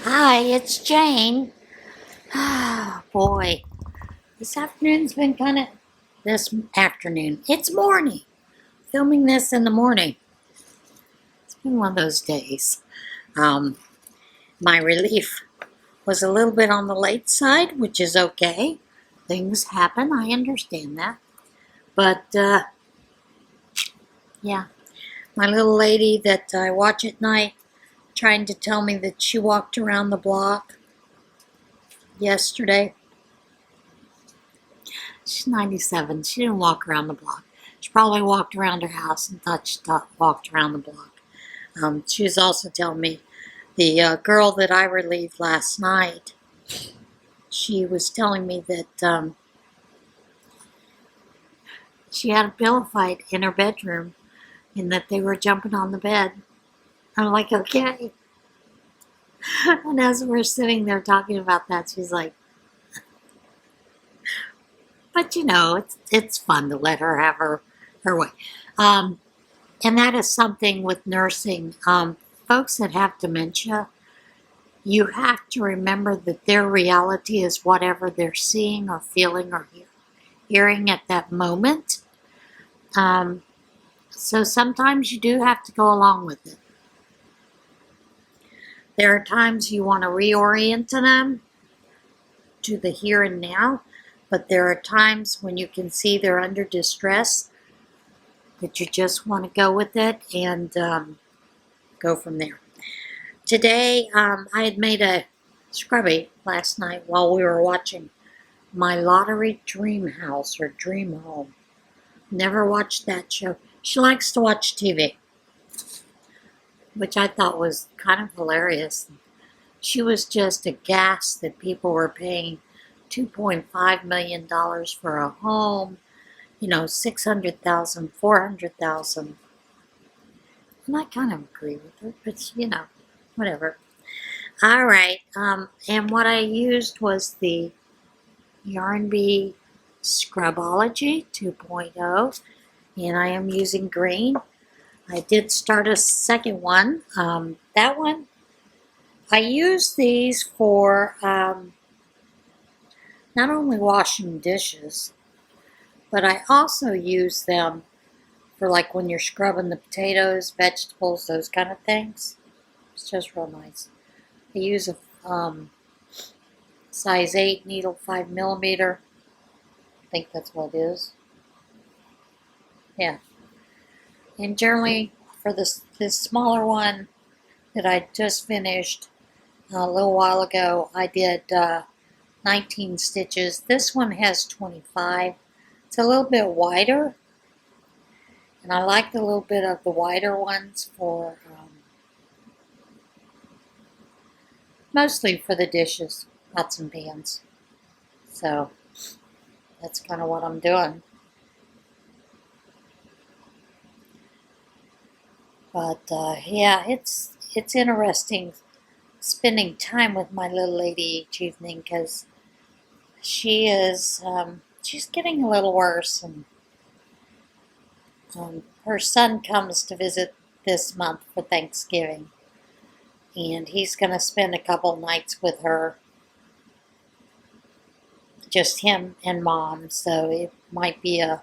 Hi, it's Jane. Ah, boy, this afternoon's been this afternoon. It's morning. Filming this in the morning. It's been one of those days. Um, my relief was a little bit on the late side, which is okay. Things happen. I understand that. But, yeah, my little lady that I watch at night trying to tell me that she walked around the block yesterday. She's 97. She didn't walk around the block. She probably walked around her house and thought she walked around the block. She was also telling me the girl that I relieved last night, she was telling me that she had a pillow fight in her bedroom and that they were jumping on the bed. I'm like, okay. And as we're sitting there talking about that, she's like, but it's fun to let her have her way. Um, And that is something with nursing. Folks that have dementia, you have to remember that their reality is whatever they're seeing or feeling or hearing at that moment. So sometimes you do have to go along with it. There are times you want to reorient them to the here and now, but there are times when you can see they're under distress that you just want to go with it and go from there. Today, I had made a scrubby last night while we were watching My Lottery Dream House or Dream Home. Never watched that show. She likes to watch TV, which I thought was kind of hilarious. She was just aghast that people were paying $2.5 million for a home, 600,000, 400,000. And I kind of agree with her, but whatever. All right, and what I used was the Yarn Bee Scrubology 2.0, and I am using green. I did start a second one. That one, I use these for not only washing dishes, but I also use them for like when you're scrubbing the potatoes, vegetables, those kind of things. It's just real nice. I use a size 8 needle, 5mm. I think that's what it is. Yeah. And generally, for this smaller one that I just finished a little while ago, I did 19 stitches. This one has 25. It's a little bit wider. And I like the little bit of the wider ones for mostly for the dishes, pots and pans. So that's kind of what I'm doing. But yeah, it's interesting spending time with my little lady each evening because she is she's getting a little worse, and her son comes to visit this month for Thanksgiving, and he's going to spend a couple nights with her, just him and Mom. So it might be a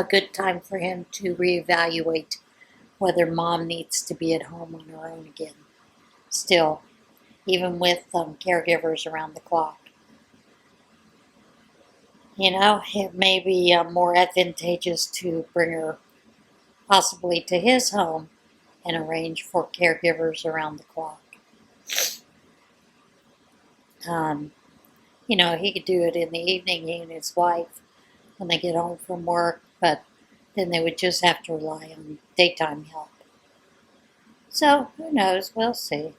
good time for him to reevaluate whether Mom needs to be at home on her own again. Still, even with caregivers around the clock. It may be more advantageous to bring her possibly to his home and arrange for caregivers around the clock. He could do it in the evening, he and his wife, when they get home from work, but then they would just have to rely on daytime help. So, who knows? We'll see.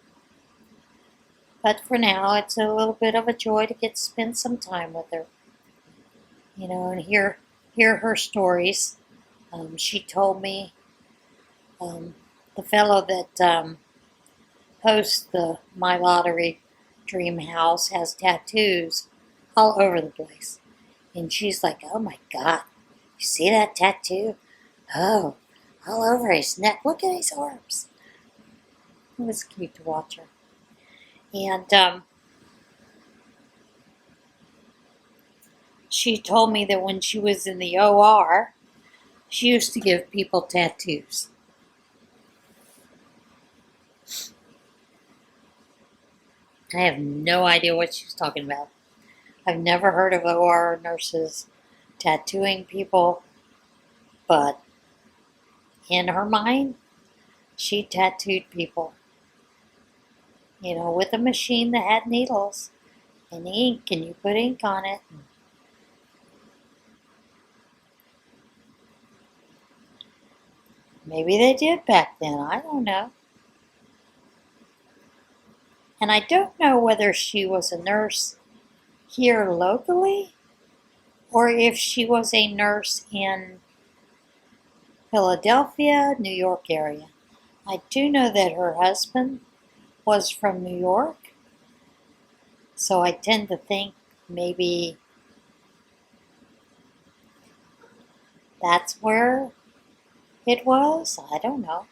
But for now, it's a little bit of a joy to get to spend some time with her. And hear her stories. She told me the fellow that hosts the My Lottery Dream House has tattoos all over the place. And she's like, oh my God, you see that tattoo? Oh, all over his neck. Look at his arms. It was cute to watch her. And she told me that when she was in the OR, she used to give people tattoos. I have no idea what she's talking about. I've never heard of OR nurses tattooing people, but in her mind, she tattooed people. With a machine that had needles and ink, and you put ink on it. Maybe they did back then. I don't know. And I don't know whether she was a nurse here locally or if she was a nurse in Philadelphia, New York area. I do know that her husband was from New York, so I tend to think maybe that's where it was. I don't know.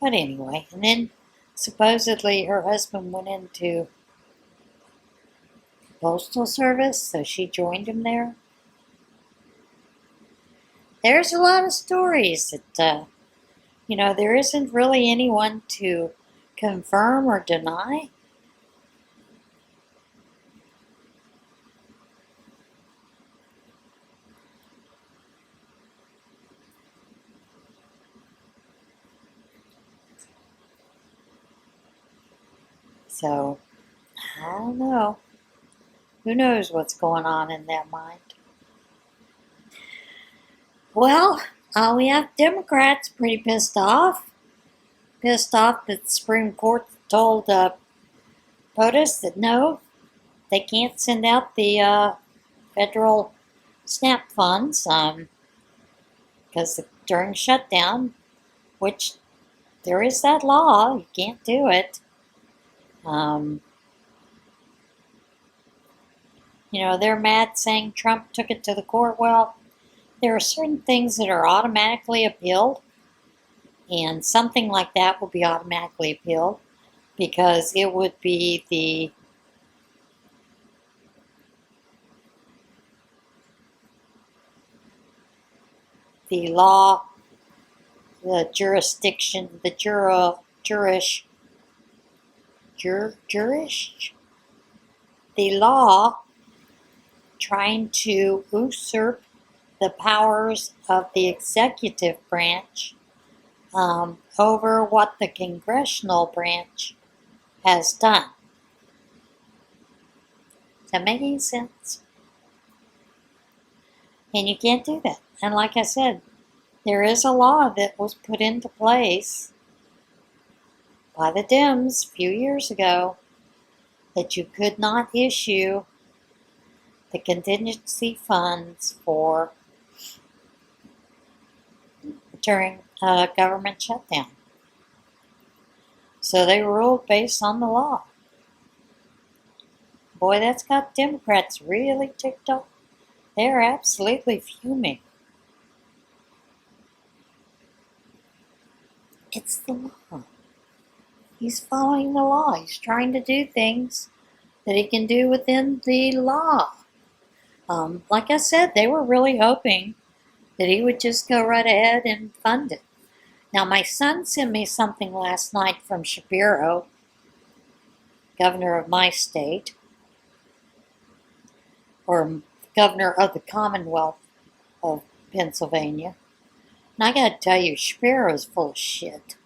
But anyway, and then supposedly her husband went into the Postal Service, so she joined him there. There's a lot of stories that, there isn't really anyone to confirm or deny. So, I don't know. Who knows what's going on in their mind? Well, we have Democrats pretty pissed off. Pissed off that the Supreme Court told POTUS that no, they can't send out the federal SNAP funds because during shutdown, which there is that law, you can't do it. They're mad saying Trump took it to the court. Well, there are certain things that are automatically appealed, and something like that will be automatically appealed because it would be the law, the jurisdiction, the the law trying to usurp the powers of the executive branch over what the congressional branch has done. Does that make any sense? And you can't do that. And like I said, there is a law that was put into place by the Dems a few years ago that you could not issue the contingency funds for during a government shutdown. So they ruled based on the law. Boy, that's got Democrats really ticked off. They're absolutely fuming. It's the law. He's following the law. He's trying to do things that he can do within the law. Like I said, they were really hoping that he would just go right ahead and fund it. Now, my son sent me something last night from Shapiro, governor of my state, or governor of the Commonwealth of Pennsylvania. And I gotta tell you, Shapiro is full of shit.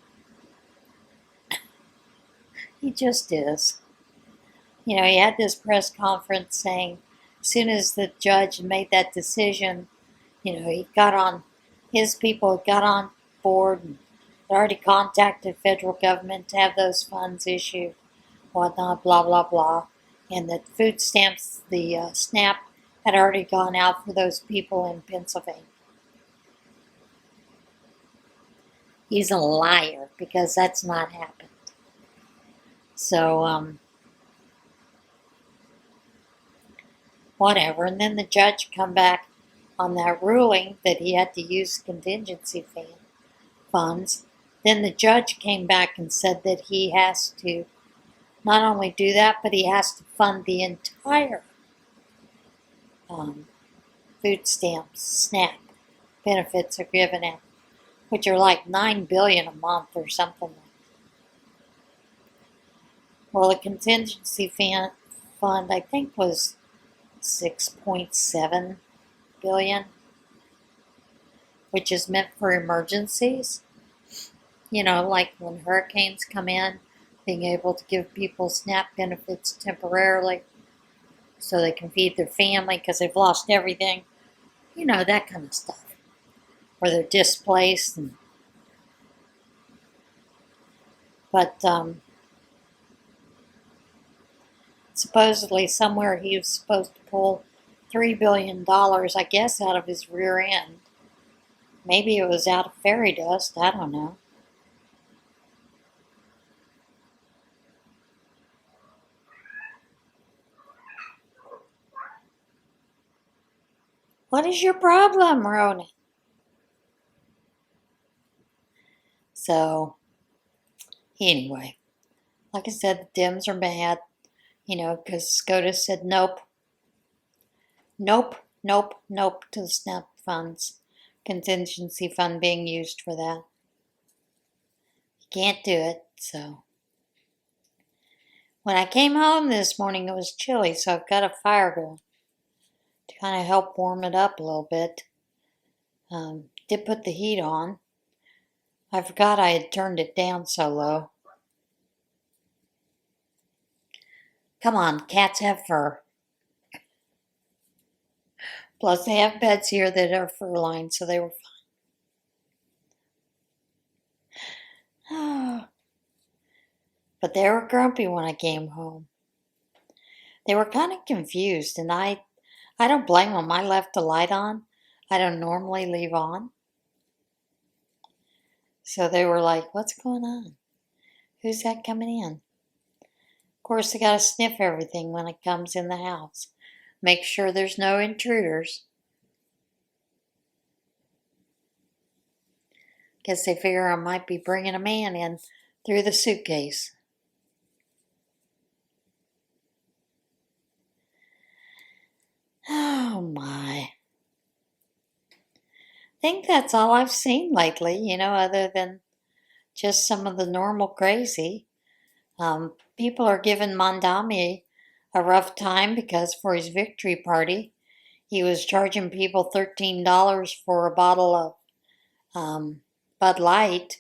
He just is. He had this press conference saying as soon as the judge made that decision, he got on, his people got on board and had already contacted federal government to have those funds issued, whatnot, blah, blah, blah. And that food stamps, the SNAP, had already gone out for those people in Pennsylvania. He's a liar because that's not happened. So, whatever. And then the judge come back on that ruling that he had to use contingency funds. Then the judge came back and said that he has to not only do that, but he has to fund the entire food stamps, SNAP benefits are given out, which are like $9 billion a month or something. Well, the contingency fund, I think, was 6.7 billion, which is meant for emergencies. You know, like when hurricanes come in, being able to give people SNAP benefits temporarily so they can feed their family because they've lost everything. You know, that kind of stuff. Or they're displaced. But supposedly somewhere he was supposed to pull $3 billion, I guess, out of his rear end. Maybe it was out of fairy dust. I don't know. What is your problem, Ronan? So, anyway, like I said, the Dems are mad, you know, because SCOTUS said nope, nope, nope, nope to the SNAP funds, contingency fund being used for that. You can't do it, so. When I came home this morning, it was chilly, so I've got a fire going to kind of help warm it up a little bit. Did put the heat on. I forgot I had turned it down so low. Come on, cats have fur. Plus, they have beds here that are fur-lined, so they were fine. But they were grumpy when I came home. They were kind of confused, and I don't blame them. I left the light on. I don't normally leave on. So they were like, what's going on? Who's that coming in? Of course, they got to sniff everything when it comes in the house. Make sure there's no intruders. Guess they figure I might be bringing a man in through the suitcase. Oh my. I think that's all I've seen lately, you know, other than just some of the normal crazy. People are giving Mondami a rough time because for his victory party, he was charging people $13 for a bottle of Bud Light.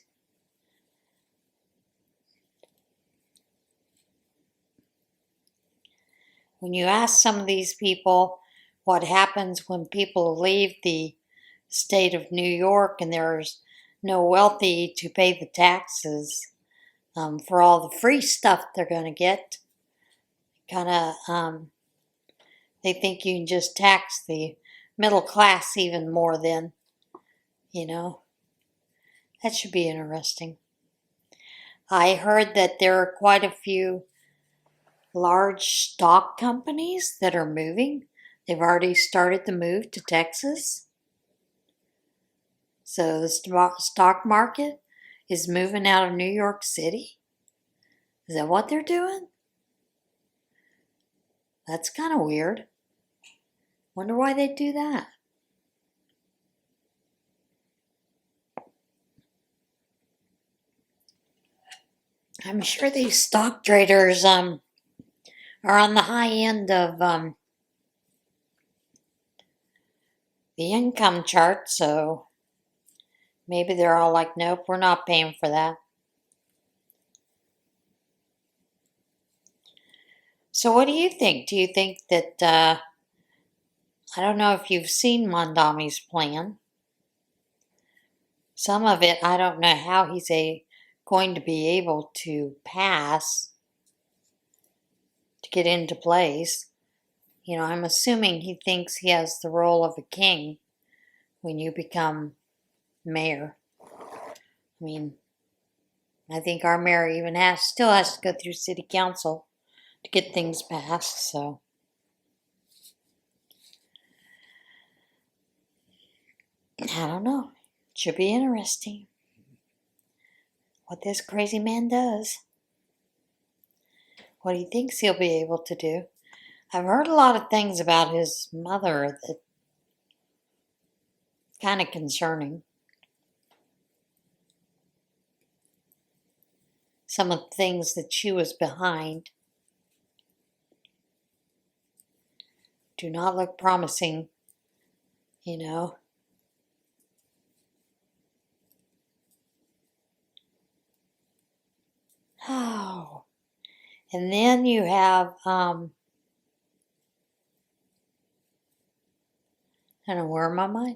When you ask some of these people what happens when people leave the state of New York and there's no wealthy to pay the taxes for all the free stuff they're going to get, kind of they think you can just tax the middle class even more then, you know. That should be interesting. I heard that there are quite a few large stock companies that are moving. They've already started the move to Texas. So the stock market is moving out of New York City. Is that what they're doing? That's kind of weird. Wonder why they do that. I'm sure these stock traders are on the high end of the income chart, so maybe they're all like, nope, we're not paying for that. So what do you think? Do you think that, I don't know if you've seen Mondami's plan. Some of it, I don't know how he's going to be able to pass to get into place. You know, I'm assuming he thinks he has the role of a king when you become mayor. I mean, I think our mayor even still has to go through city council to get things passed, so. I don't know. Should be interesting what this crazy man does. What he thinks he'll be able to do. I've heard a lot of things about his mother that kind of concerning. Some of the things that she was behind do not look promising, you know. Oh. And then you have, I don't know where my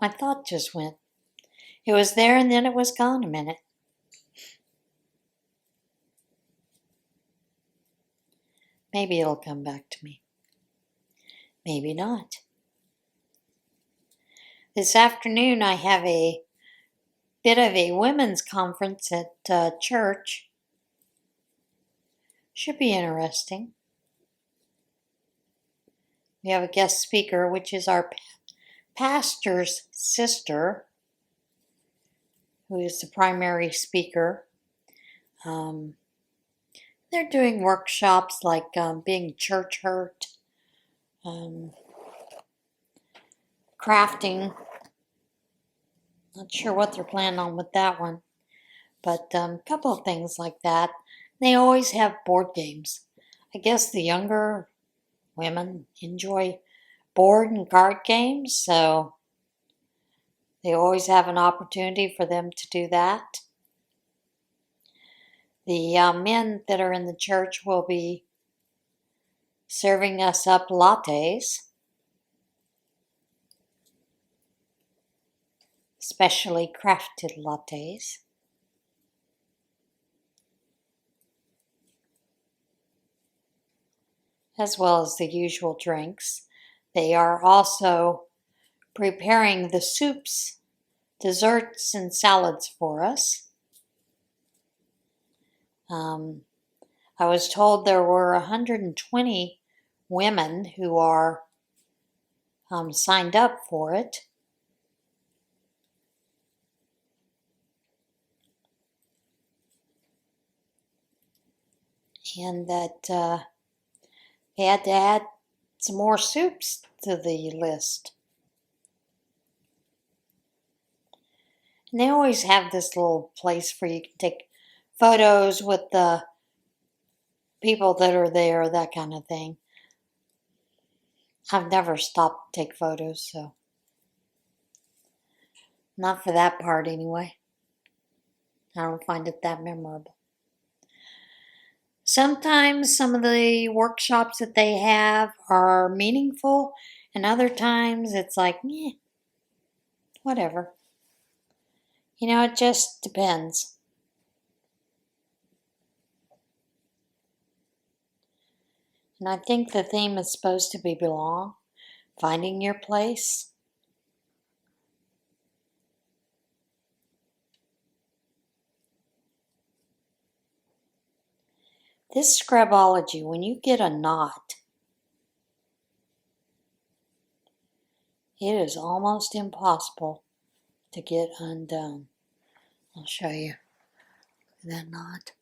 thought just went. It was there and then it was gone a minute. Maybe it'll come back to me. Maybe not. This afternoon I have a bit of a women's conference at church. Should be interesting. We have a guest speaker, which is our pastor's sister, who is the primary speaker. They're doing workshops like being church hurt, crafting. Not sure what they're planning on with that one, but a couple of things like that. They always have board games. I guess the younger women enjoy board and card games, so they always have an opportunity for them to do that. The men that are in the church will be serving us up lattes, specially crafted lattes. As well as the usual drinks. They are also preparing the soups, desserts, and salads for us. I was told there were 120 women who are signed up for it. And that they had to add some more soups to the list. And they always have this little place where you can take photos with the people that are there, that kind of thing. I've never stopped to take photos, so not for that part anyway. I don't find it that memorable. Sometimes some of the workshops that they have are meaningful, and other times it's like, whatever. You know, it just depends. And I think the theme is supposed to be belong, finding your place. This Scrapology, when you get a knot, it is almost impossible to get undone. I'll show you that knot.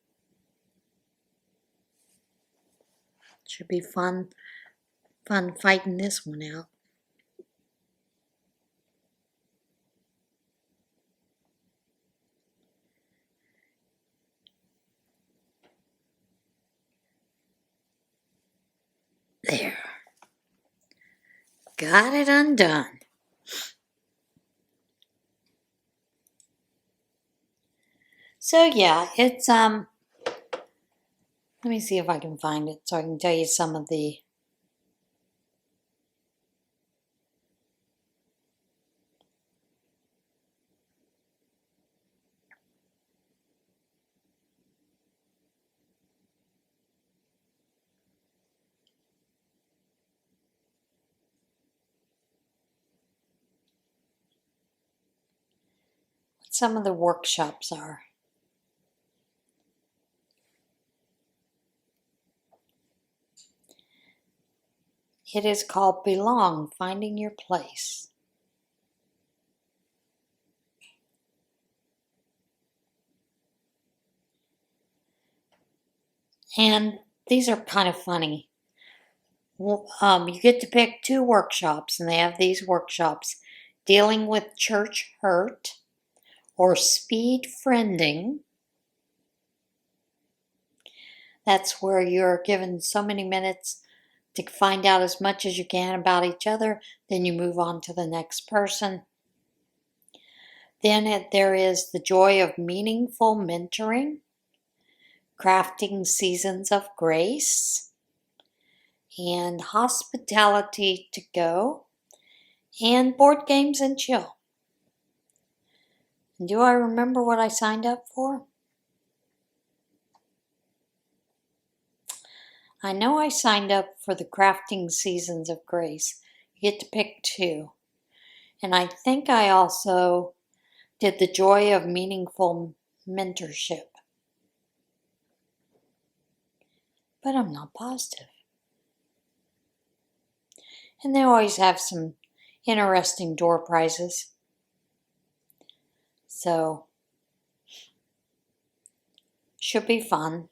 Should be fun fighting this one out. There. Got it undone. So yeah, it's let me see if I can find it so I can tell you some of the workshops are. It is called Belong, Finding Your Place. And these are kind of funny. You get to pick 2 workshops, and they have these workshops: dealing with church hurt or speed friending. That's where you're given so many minutes to find out as much as you can about each other, then you move on to the next person. Then there is the joy of meaningful mentoring, crafting seasons of grace, and hospitality to go, and board games and chill. And do I remember what I signed up for? I know I signed up for the crafting seasons of grace. You get to pick 2. And I think I also did the joy of meaningful mentorship. But I'm not positive. And they always have some interesting door prizes. So, should be fun.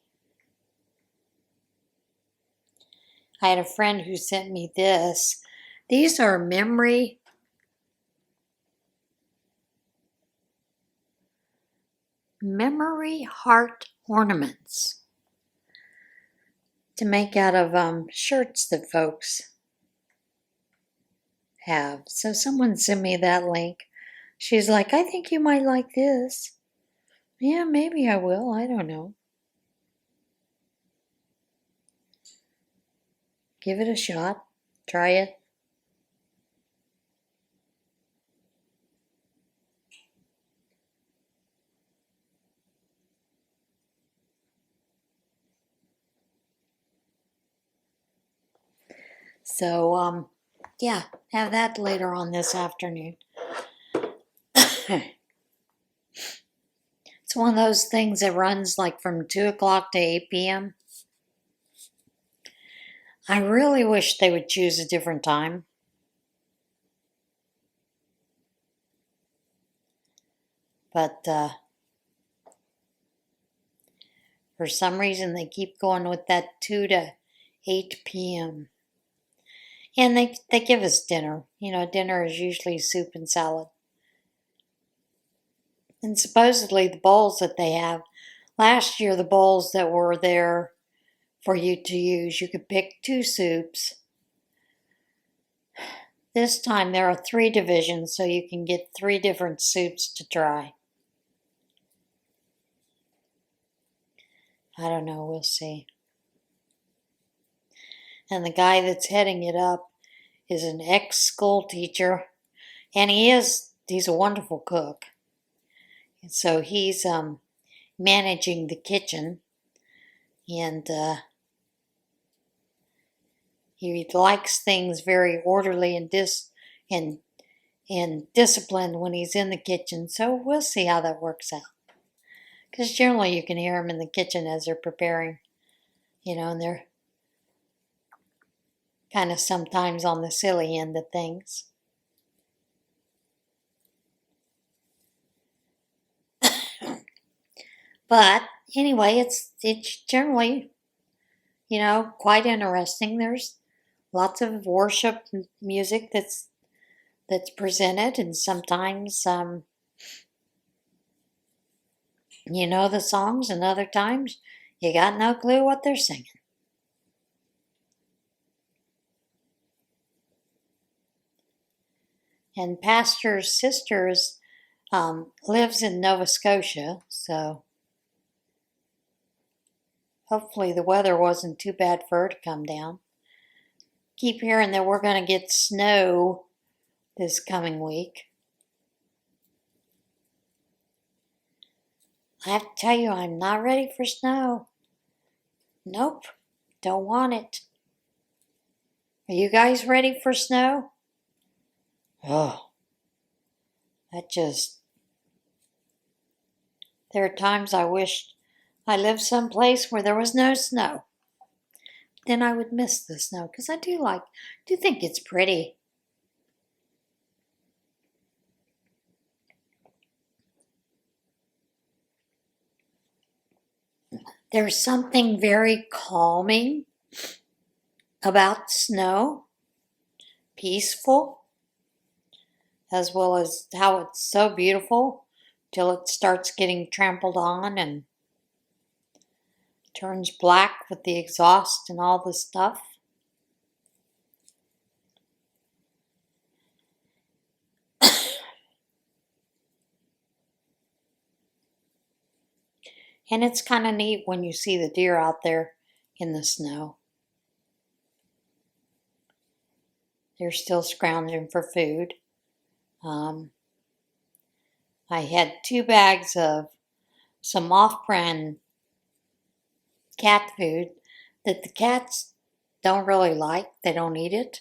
I had a friend who sent me this. These are memory heart ornaments to make out of shirts that folks have. So someone sent me that link. She's like, I think you might like this. Yeah, maybe I will. I don't know. Give it a shot. Try it. So, yeah, have that later on this afternoon. It's one of those things that runs like from 2 o'clock to 8 p.m. I really wish they would choose a different time. But for some reason, they keep going with that 2 to 8 p.m. And they give us dinner. You know, dinner is usually soup and salad. And supposedly the bowls that they have, last year the bowls that were there for you to use, you could pick 2 soups. This time there are 3 divisions, so you can get 3 different soups to try. I don't know, we'll see. And the guy that's heading it up is an ex-school teacher, and he's a wonderful cook. And so he's managing the kitchen, and he likes things very orderly and disciplined when he's in the kitchen. So we'll see how that works out. Because generally you can hear them in the kitchen as they're preparing, and they're kind of sometimes on the silly end of things. But anyway, it's generally, quite interesting. There's lots of worship music that's presented, and sometimes you know the songs, and other times you got no clue what they're singing. And Pastor's sister lives in Nova Scotia, so hopefully the weather wasn't too bad for her to come down. Keep hearing that we're going to get snow this coming week. I have to tell you, I'm not ready for snow. Nope, don't want it. Are you guys ready for snow? Oh, there are times I wished I lived someplace where there was no snow. Then I would miss the snow, because I do think it's pretty. There's something very calming about snow, peaceful, as well as how it's so beautiful till it starts getting trampled on and turns black with the exhaust and all the stuff. And it's kind of neat when you see the deer out there in the snow. They're still scrounging for food. I had 2 bags of some off-brand cat food that the cats don't really like. They don't eat it.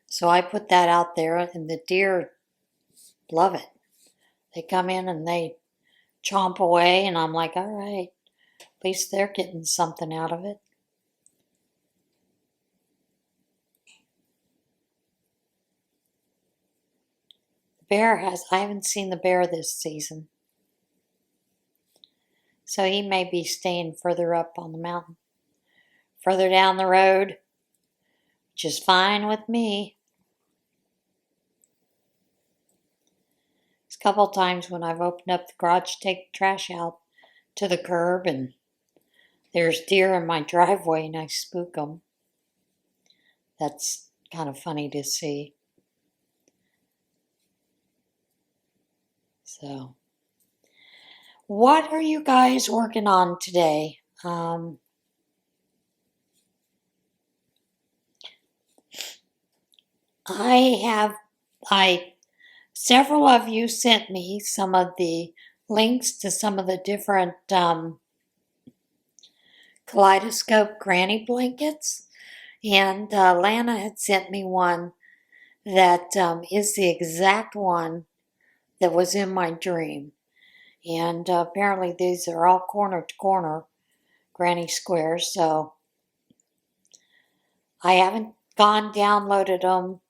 So I put that out there, and the deer love it. They come in and they chomp away, and I'm like, all right, at least they're getting something out of it. The bear I haven't seen the bear this season. So he may be staying further up on the mountain, further down the road, which is fine with me. There's a couple times when I've opened up the garage to take the trash out to the curb, and there's deer in my driveway, and I spook them. That's kind of funny to see. So, what are you guys working on today? Several of you sent me some of the links to some of the different kaleidoscope granny blankets, and Lana had sent me one that is the exact one that was in my dream. And apparently these are all corner to corner granny squares, so I haven't downloaded them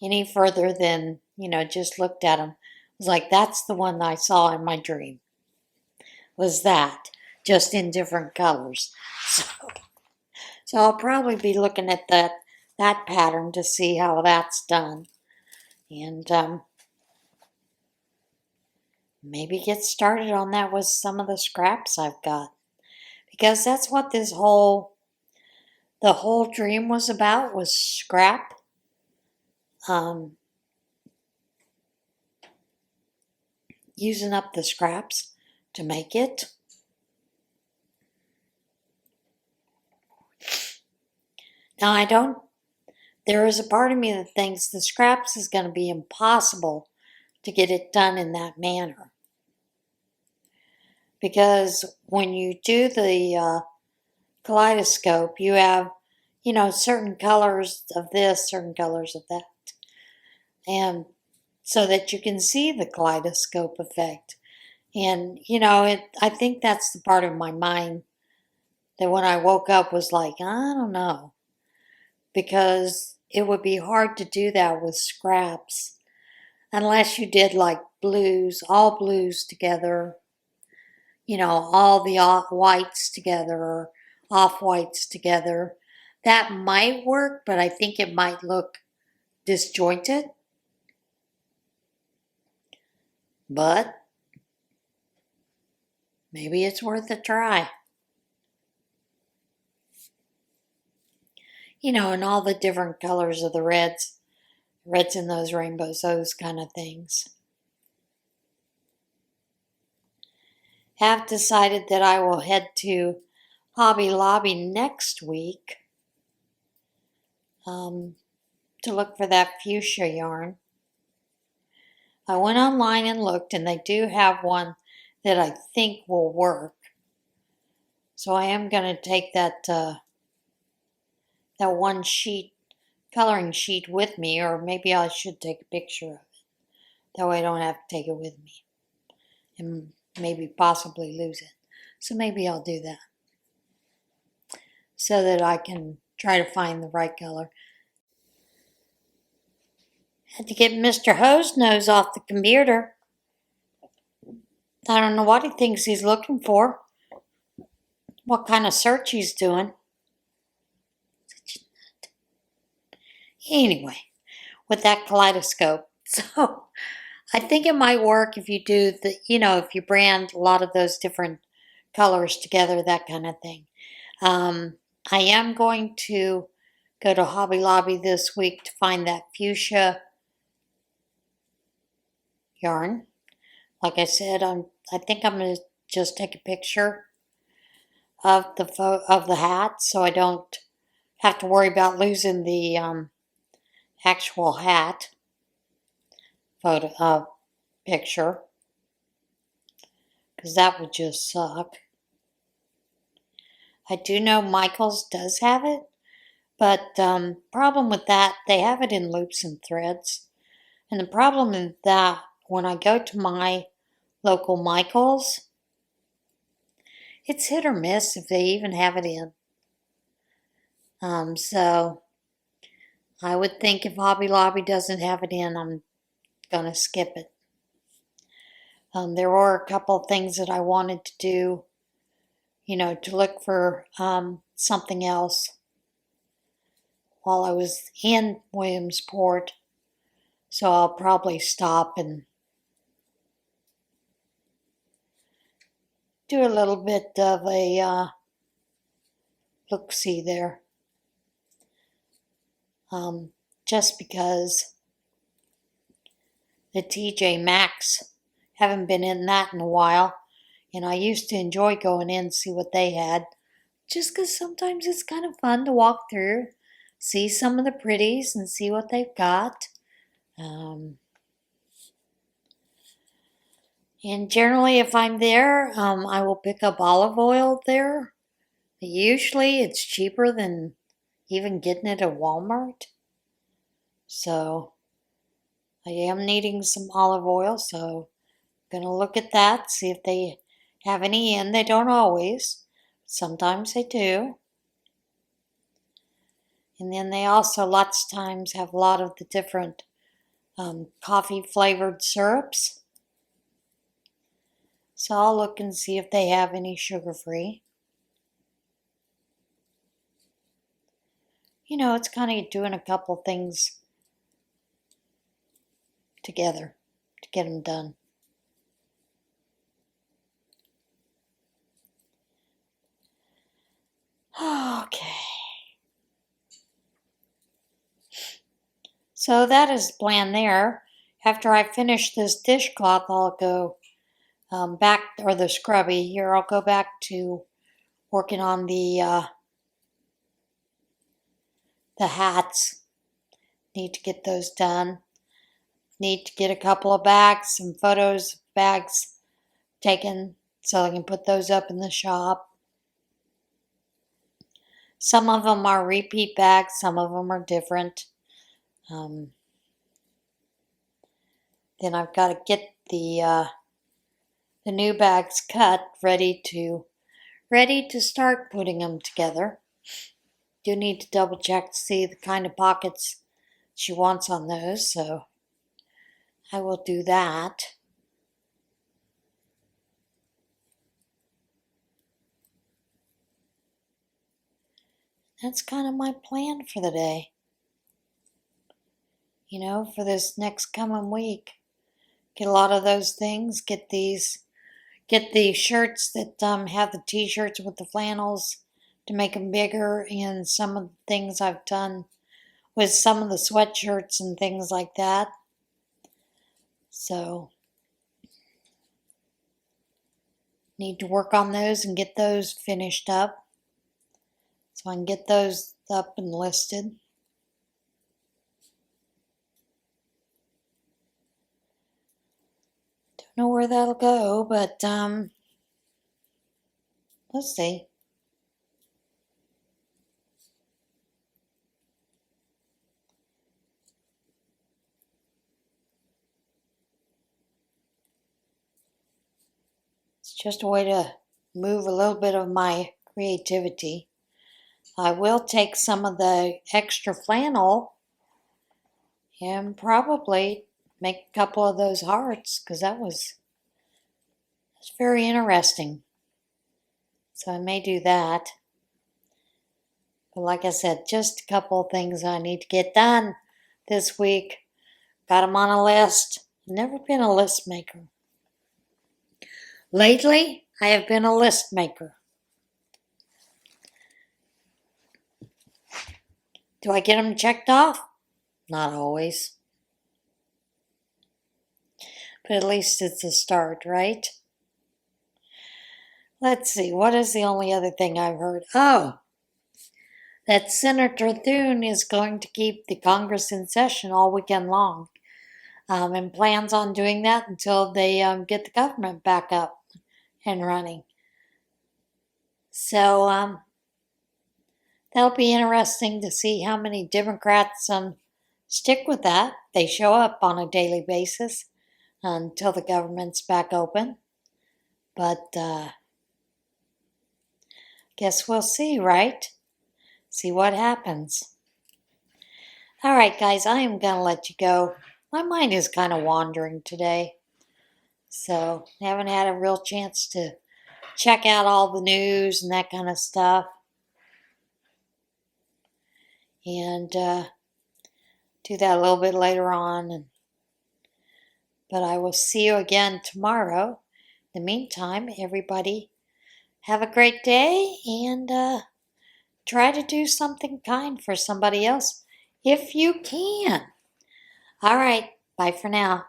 any further than, just looked at them. I was like, that's the one I saw in my dream. Was that, just in different colors. So I'll probably be looking at that pattern to see how that's done. And maybe get started on that with some of the scraps I've got. Because that's what the whole dream was about, was scrap. Using up the scraps to make it. Now there is a part of me that thinks the scraps is going to be impossible to get it done in that manner. Because when you do the kaleidoscope, you have, certain colors of this, certain colors of that. And so that you can see the kaleidoscope effect. And, I think that's the part of my mind that when I woke up was like, I don't know. Because it would be hard to do that with scraps. Unless you did like blues, all blues together. All the whites together or off-whites together. That might work, but I think it might look disjointed. But maybe it's worth a try. And all the different colors of the reds in those rainbows, those kind of things. Have decided that I will head to Hobby Lobby next week to look for that fuchsia yarn. I went online and looked, and they do have one that I think will work. So I am going to take that one coloring sheet with me, or maybe I should take a picture of it. That way I don't have to take it with me and maybe possibly lose it. So maybe I'll do that so that I can try to find the right color. Had to get Mr. Hose Nose off the computer. I don't know what he thinks he's looking for. what kind of search he's doing. Anyway, with that kaleidoscope. So I think it might work if you do if you brand a lot of those different colors together, that kind of thing. I am going to go to Hobby Lobby this week to find that fuchsia yarn. Like I said, I think I'm going to just take a picture of the hat so I don't have to worry about losing the actual hat photo picture, because that would just suck. I do know Michaels does have it, but problem with that, they have it in loops and threads. And the problem is that when I go to my local Michaels, it's hit or miss if they even have it in. So I would think if Hobby Lobby doesn't have it in, I'm gonna skip it. There were a couple things that I wanted to do, to look for something else while I was in Williamsport. So I'll probably stop and do a little bit of a look-see there. Just because the TJ Maxx, haven't been in that in a while, and I used to enjoy going in and see what they had, just because sometimes it's kind of fun to walk through, see some of the pretties and see what they've got. And generally, if I'm there, I will pick up olive oil there. But usually it's cheaper than even getting it at Walmart. So I am needing some olive oil, so I'm going to look at that, see if they have any in. They don't always. Sometimes they do. And then they also lots of times have a lot of the different coffee flavored syrups. So I'll look and see if they have any sugar-free. It's kind of doing a couple things together to get them done. Okay. So that is the plan there. After I finish this dishcloth, I'll go back, or the scrubby here, I'll go back to working on the hats. Need to get those done. Need to get a couple of bags, some photos of bags taken so I can put those up in the shop. Some of them are repeat bags, some of them are different. Then I've got to get the new bags cut, ready to start putting them together. Do need to double check to see the kind of pockets she wants on those, so I will do that. That's kind of my plan for the day. For this next coming week. Get a lot of those things. Get the shirts that have the t-shirts with the flannels to make them bigger, and some of the things I've done with some of the sweatshirts and things like that. So need to work on those and get those finished up so I can get those up and listed. Don't know where that'll go, but let's see. It's just a way to move a little bit of my creativity. I will take some of the extra flannel and probably make a couple of those hearts, because that's very interesting. So I may do that. But like I said, just a couple of things I need to get done this week. Got them on a list. Never been a list maker. Lately, I have been a list maker. Do I get them checked off? Not always. But at least it's a start, right? Let's see, what is the only other thing I've heard? Oh, that Senator Thune is going to keep the Congress in session all weekend long, and plans on doing that until they get the government back up and running. So that'll be interesting to see how many Democrats stick with that. They show up on a daily basis until the government's back open. But guess we'll see, right? See what happens. All right, guys, I am going to let you go. My mind is kind of wandering today. So I haven't had a real chance to check out all the news and that kind of stuff. And do that a little bit later on. But I will see you again tomorrow. In the meantime, everybody have a great day and try to do something kind for somebody else if you can. All right, bye for now.